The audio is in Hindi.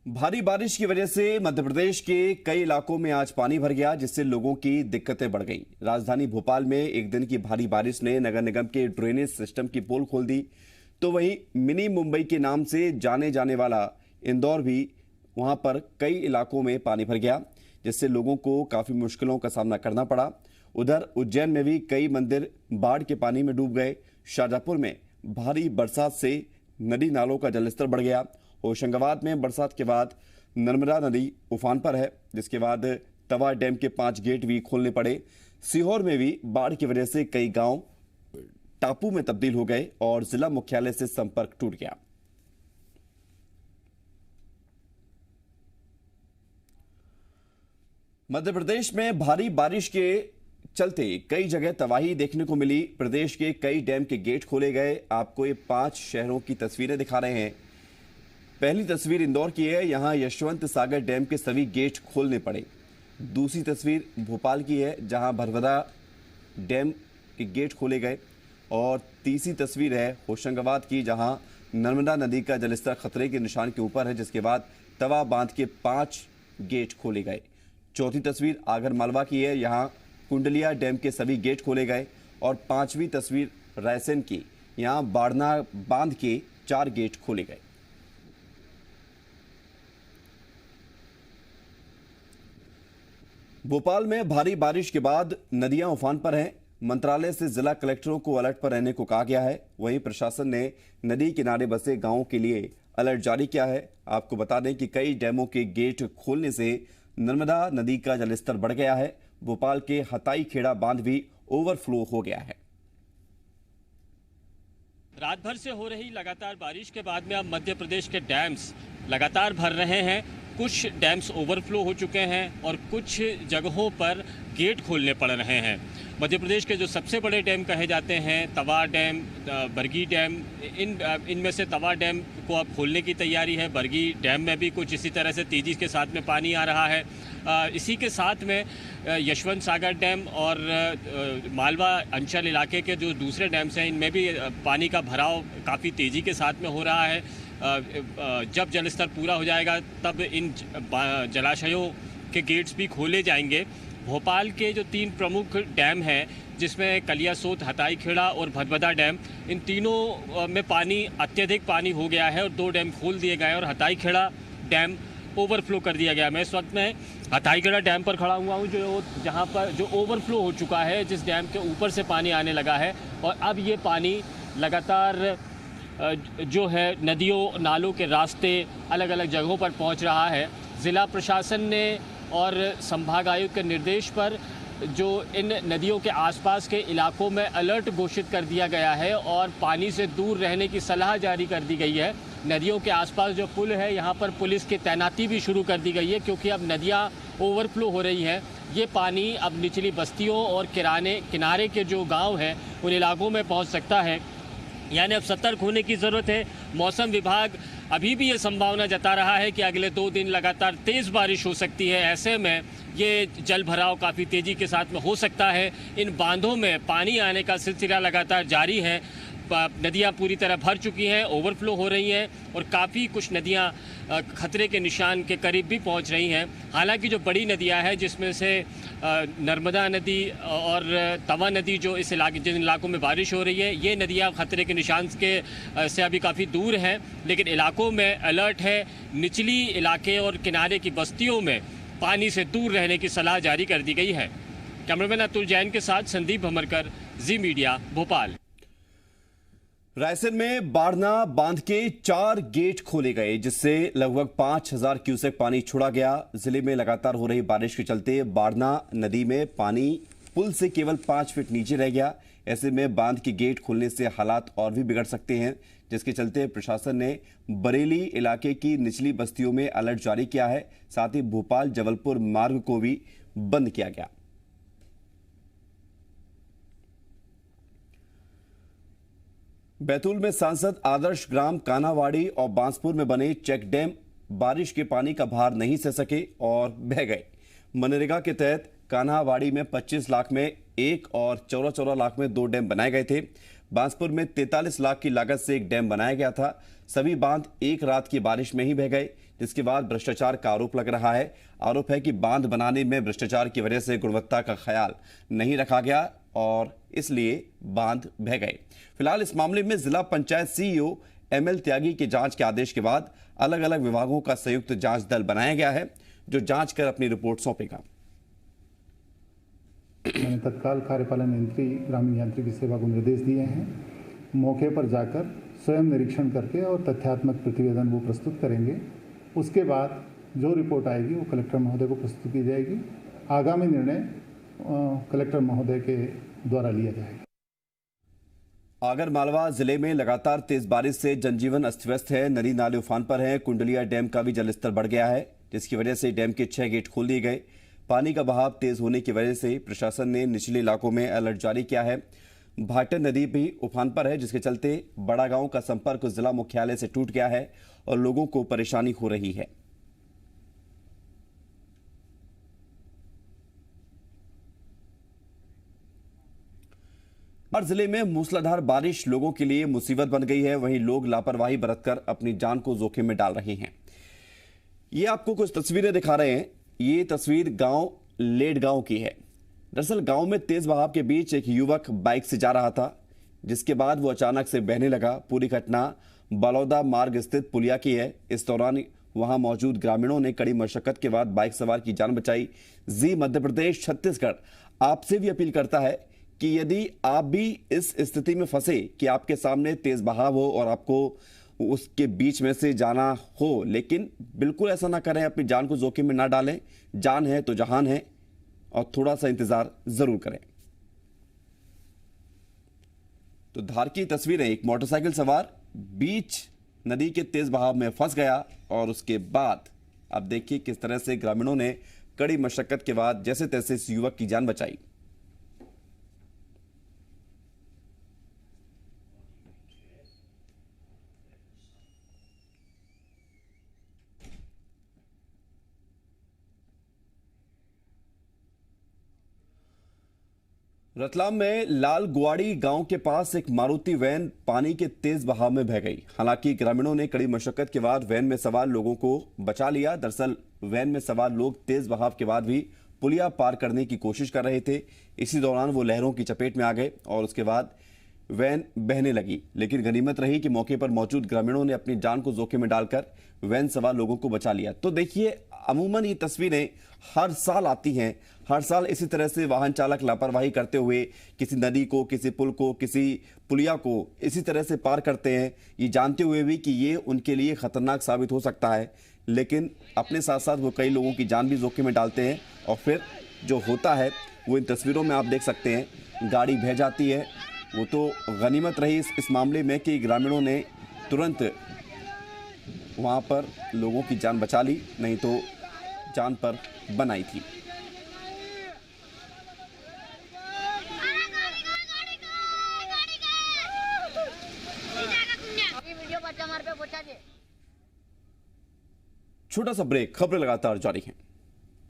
भारी बारिश की वजह से मध्य प्रदेश के कई इलाकों में आज पानी भर गया, जिससे लोगों की दिक्कतें बढ़ गईं। राजधानी भोपाल में एक दिन की भारी बारिश ने नगर निगम के ड्रेनेज सिस्टम की पोल खोल दी, तो वहीं मिनी मुंबई के नाम से जाने जाने वाला इंदौर भी वहां पर कई इलाकों में पानी भर गया, जिससे लोगों को काफी मुश्किलों का सामना करना पड़ा। उधर उज्जैन में भी कई मंदिर बाढ़ के पानी में डूब गए। शाहजहांपुर में भारी बरसात से नदी नालों का जलस्तर बढ़ गया। होशंगाबाद में बरसात के बाद नर्मदा नदी उफान पर है, जिसके बाद तवा डैम के 5 गेट भी खोलने पड़े। सीहोर में भी बाढ़ की वजह से कई गांव टापू में तब्दील हो गए और जिला मुख्यालय से संपर्क टूट गया। मध्य प्रदेश में भारी बारिश के चलते कई जगह तबाही देखने को मिली। प्रदेश के कई डैम के गेट खोले गए। आपको ये 5 शहरों की तस्वीरें दिखा रहे हैं। पहली तस्वीर इंदौर की है। यहां यशवंत सागर डैम के सभी गेट खोलने पड़े। दूसरी तस्वीर भोपाल की है, जहां भरभदा डैम के गेट खोले गए। और तीसरी तस्वीर है होशंगाबाद की, जहां नर्मदा नदी का जलस्तर खतरे के निशान के ऊपर है, जिसके बाद तवा बांध के 5 गेट खोले गए। चौथी तस्वीर आगर मालवा की है। यहां कुंडलिया डैम के सभी गेट खोले गए। और 5वीं तस्वीर रायसेन की, यहां बाड़ना बांध के 4 गेट खोले गए। भोपाल में भारी बारिश के बाद नदियां उफान पर हैं। मंत्रालय से जिला कलेक्टरों को अलर्ट पर रहने को कहा गया है। वहीं प्रशासन ने नदी किनारे बसे गांवों के लिए अलर्ट जारी किया है। आपको बता दें कि कई डैमों के गेट खोलने से नर्मदा नदी का जलस्तर बढ़ गया है। भोपाल के हताई खेड़ा बांध भी ओवरफ्लो हो गया है। रात भर से हो रही लगातार बारिश के बाद में अब मध्य प्रदेश के डैम्स लगातार भर रहे हैं। कुछ डैम्स ओवरफ्लो हो चुके हैं और कुछ जगहों पर गेट खोलने पड़ रहे हैं। मध्य प्रदेश के जो सबसे बड़े डैम कहे जाते हैं, तवा डैम, बरगी डैम, इनमें से तवा डैम को अब खोलने की तैयारी है। बरगी डैम में भी कुछ इसी तरह से तेजी के साथ में पानी आ रहा है। इसी के साथ में यशवंत सागर डैम और मालवा अंचल इलाके के जो दूसरे डैम्स हैं, इनमें भी पानी का भराव काफ़ी तेज़ी के साथ में हो रहा है। जब जलस्तर पूरा हो जाएगा तब इन जलाशयों के गेट्स भी खोले जाएंगे। भोपाल के जो 3 प्रमुख डैम हैं, जिसमें कलियासोत, हताई खेड़ा और भदभदा डैम, इन तीनों में पानी अत्यधिक पानी हो गया है और 2 डैम खोल दिए गए और हताई खेड़ा डैम ओवरफ्लो कर दिया गया। मैं इस वक्त में हताई खेड़ा डैम पर खड़ा हुआ हूँ, जो जहाँ पर जो ओवरफ्लो हो चुका है, जिस डैम के ऊपर से पानी आने लगा है। और अब ये पानी लगातार जो है नदियों नालों के रास्ते अलग अलग जगहों पर पहुंच रहा है। ज़िला प्रशासन ने और संभाग आयुक्त के निर्देश पर जो इन नदियों के आसपास के इलाकों में अलर्ट घोषित कर दिया गया है और पानी से दूर रहने की सलाह जारी कर दी गई है। नदियों के आसपास जो पुल है, यहाँ पर पुलिस की तैनाती भी शुरू कर दी गई है, क्योंकि अब नदियाँ ओवरफ्लो हो रही हैं। ये पानी अब निचली बस्तियों और किनारे के जो गाँव हैं, उन इलाकों में पहुँच सकता है। यानी अब सतर्क होने की ज़रूरत है। मौसम विभाग अभी भी ये संभावना जता रहा है कि अगले 2 दिन लगातार तेज़ बारिश हो सकती है। ऐसे में ये जल भराव काफ़ी तेज़ी के साथ में हो सकता है। इन बांधों में पानी आने का सिलसिला लगातार जारी है। नदियाँ पूरी तरह भर चुकी हैं, ओवरफ्लो हो रही हैं और काफ़ी कुछ नदियाँ खतरे के निशान के करीब भी पहुंच रही हैं। हालांकि जो बड़ी नदियाँ हैं, जिसमें से नर्मदा नदी और तवा नदी, जो इस इलाके जिन इलाकों में बारिश हो रही है, ये नदियाँ खतरे के निशान के से अभी काफ़ी दूर हैं, लेकिन इलाकों में अलर्ट है। निचली इलाके और किनारे की बस्तियों में पानी से दूर रहने की सलाह जारी कर दी गई है। कैमरामैन अतुल जैन के साथ संदीप भमरकर, जी मीडिया, भोपाल। रायसेन में बाड़ना बांध के 4 गेट खोले गए, जिससे लगभग 5000 क्यूसेक पानी छोड़ा गया। जिले में लगातार हो रही बारिश के चलते बाड़ना नदी में पानी पुल से केवल 5 फीट नीचे रह गया। ऐसे में बांध के गेट खोलने से हालात और भी बिगड़ सकते हैं, जिसके चलते प्रशासन ने बरेली इलाके की निचली बस्तियों में अलर्ट जारी किया है। साथ ही भोपाल जबलपुर मार्ग को भी बंद किया गया। बैतूल में सांसद आदर्श ग्राम कान्हावाड़ी और बांसपुर में बने चेक डैम बारिश के पानी का भार नहीं सह सके और बह गए। मनरेगा के तहत कान्हावाड़ी में 25 लाख में 1 और 14 लाख में 2 डैम बनाए गए थे। बांसपुर में 43 लाख की लागत से एक डैम बनाया गया था। सभी बांध एक रात की बारिश में ही बह गए, जिसके बाद भ्रष्टाचार का आरोप लग रहा है। आरोप है कि बांध बनाने में भ्रष्टाचार की वजह से गुणवत्ता का ख्याल नहीं रखा गया और इसलिए बांध बह गए। फिलहाल इस मामले में जिला पंचायत सीईओ ML त्यागी के जांच के आदेश के बाद अलग अलग विभागों का संयुक्त जांच दल बनाया गया है, जो जांच कर अपनी रिपोर्ट सौंपेगा। मैंने तत्काल कार्यपालन यंत्री ग्रामीण यांत्रिकी सेवा को निर्देश दिए हैं। मौके पर जाकर स्वयं निरीक्षण करके और तथ्यात्मक प्रतिवेदन वो प्रस्तुत करेंगे। उसके बाद जो रिपोर्ट आएगी वो कलेक्टर महोदय को प्रस्तुत की जाएगी। आगामी निर्णय कलेक्टर महोदय के द्वारा लिया जाएगा। आगर मालवा जिले में लगातार तेज बारिश से जनजीवन अस्त व्यस्त है। नदी नाले उफान पर हैं। कुंडलिया डैम का भी जलस्तर बढ़ गया है, जिसकी वजह से डैम के 6 गेट खोल दिए गए। पानी का बहाव तेज होने की वजह से प्रशासन ने निचले इलाकों में अलर्ट जारी किया है। भाटन नदी भी उफान पर है, जिसके चलते बड़ा गांव का संपर्क जिला मुख्यालय से टूट गया है और लोगों को परेशानी हो रही है। हर जिले में मूसलाधार बारिश लोगों के लिए मुसीबत बन गई है। वहीं लोग लापरवाही बरतकर अपनी जान को जोखिम में डाल रहे हैं। ये आपको कुछ तस्वीरें दिखा रहे हैं। ये तस्वीर गांव लेड गांव की है। दरअसल गांव में तेज बहाव के बीच एक युवक बाइक से जा रहा था, जिसके बाद वो अचानक से बहने लगा। पूरी घटना बलौदा मार्ग स्थित पुलिया की है। इस दौरान वहां मौजूद ग्रामीणों ने कड़ी मशक्कत के बाद बाइक सवार की जान बचाई। जी मध्य प्रदेश छत्तीसगढ़ आपसे भी अपील करता है कि यदि आप भी इस स्थिति में फंसे कि आपके सामने तेज बहाव हो और आपको उसके बीच में से जाना हो, लेकिन बिल्कुल ऐसा ना करें, अपनी जान को जोखिम में ना डालें। जान है तो जहान है और थोड़ा सा इंतजार जरूर करें। तो धार की तस्वीरें, एक मोटरसाइकिल सवार बीच नदी के तेज बहाव में फंस गया और उसके बाद अब देखिए किस तरह से ग्रामीणों ने कड़ी मशक्कत के बाद जैसे तैसे इस युवक की जान बचाई। रतलाम में लाल गुआड़ी गांव के पास एक मारुति वैन पानी के तेज बहाव में बह गई। हालांकि ग्रामीणों ने कड़ी मशक्कत के बाद वैन में सवार लोगों को बचा लिया। दरअसल वैन में सवार लोग तेज बहाव के बाद भी पुलिया पार करने की कोशिश कर रहे थे। इसी दौरान वो लहरों की चपेट में आ गए और उसके बाद वैन बहने लगी। लेकिन गनीमत रही कि मौके पर मौजूद ग्रामीणों ने अपनी जान को जोखिम में डालकर वैन सवार लोगों को बचा लिया। तो देखिए, अमूमन ये तस्वीरें हर साल आती हैं। हर साल इसी तरह से वाहन चालक लापरवाही करते हुए किसी नदी को, किसी पुल को, किसी पुलिया को इसी तरह से पार करते हैं, ये जानते हुए भी कि ये उनके लिए खतरनाक साबित हो सकता है। लेकिन अपने साथ साथ वो कई लोगों की जान भी जोखिम में डालते हैं और फिर जो होता है वो इन तस्वीरों में आप देख सकते हैं। गाड़ी बह जाती है। वो तो गनीमत रही इस मामले में कि ग्रामीणों ने तुरंत वहाँ पर लोगों की जान बचा ली, नहीं तो जान पर बनाई थी। छोटा सा ब्रेक, खबरें लगातार जारी हैं।